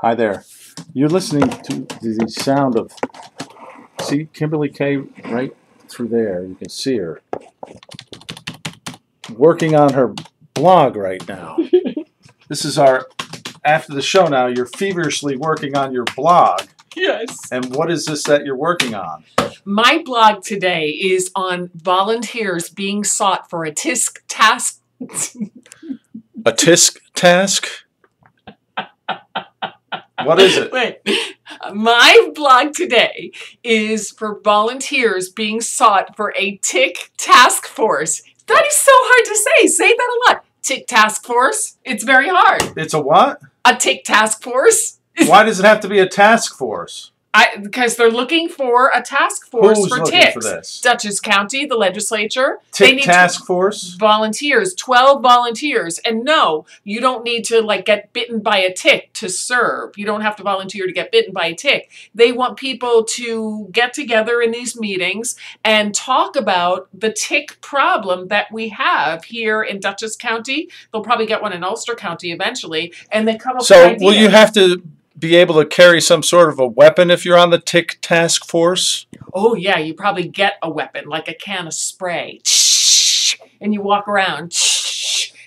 Hi there. You're listening to the sound of, see Kimberly K right through there. You can see her working on her blog right now. This is our, after the show now, you're feverishly working on your blog. Yes. And what is this that you're working on? My blog today is on volunteers being sought for a TISC task. A TISC task? What is it? Wait. My blog today is for volunteers being sought for a TIC task force. That is so hard to say. Say that a lot. TIC task force. It's very hard. It's a what? A TIC task force. Why does it have to be a task force? Because they're looking for a task force Who's for looking TICs. for this? Dutchess County, the legislature. TIC task force? Volunteers, 12 volunteers. And no, you don't need to get bitten by a tick to serve. You don't have to volunteer to get bitten by a tick. They want people to get together in these meetings and talk about the tick problem that we have here in Dutchess County. They'll probably get one in Ulster County eventually. And they come up with ideas. So will you have to be able to carry some sort of a weapon if you're on the TIC task force? Oh, yeah, you probably get a weapon, like a can of spray. And you walk around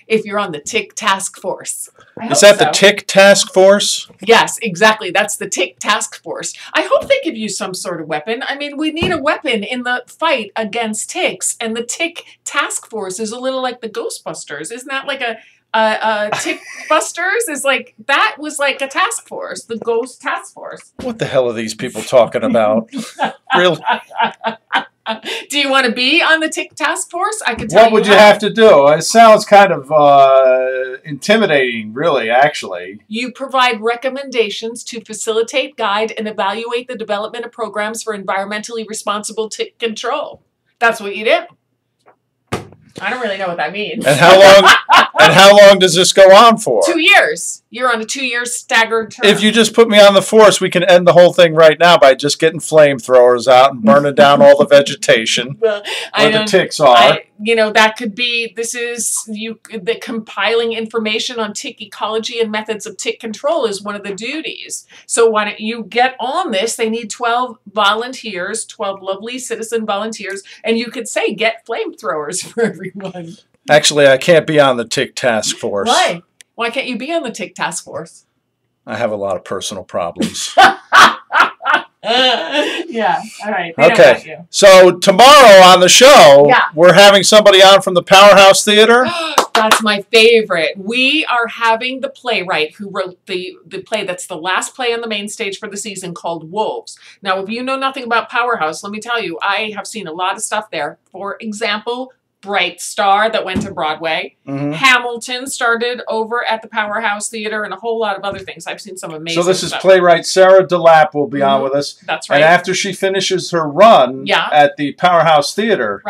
if you're on the TIC task force. Is that the TIC task force? Yes, exactly. That's the TIC task force. I hope they give you some sort of weapon. I mean, we need a weapon in the fight against ticks. And the TIC task force is a little like the Ghostbusters. Isn't that like a TIC Busters is like, that was like a task force, the Ghost Task Force. What the hell are these people talking about? Really? Do you want to be on the TIC task force? I can tell you. What would you have to do? It sounds kind of intimidating, really, actually. You provide recommendations to facilitate, guide, and evaluate the development of programs for environmentally responsible tick control. That's what you do. I don't really know what that means. And how long? And how long does this go on for? 2 years. You're on a 2-year staggered term. If you just put me on the force, we can end the whole thing right now by just getting flamethrowers out and burning down all the vegetation well, where the ticks are. That could be, the compiling information on tick ecology and methods of tick control is one of the duties. So why don't you get on this? They need 12 volunteers, 12 lovely citizen volunteers, and you could say get flamethrowers for everyone. Actually, I can't be on the TIC task force. Why? Why can't you be on the TIC task force? I have a lot of personal problems. Yeah, all right. They don't want you. So tomorrow on the show, we're having somebody on from the Powerhouse Theater. That's my favorite. We are having the playwright who wrote the play that's the last play on the main stage for the season called Wolves. Now, if you know nothing about Powerhouse, let me tell you, I have seen a lot of stuff there. For example, Bright Star that went to Broadway. Mm-hmm. Hamilton started over at the Powerhouse Theater and a whole lot of other things. I've seen some amazing stuff. So this is playwright Sarah DeLapp will be on with us. That's right. And after she finishes her run at the Powerhouse Theater,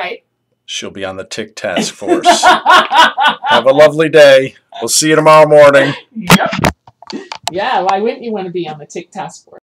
she'll be on the TIC task force. Have a lovely day. We'll see you tomorrow morning. Yep. Yeah, why wouldn't you want to be on the TIC task force?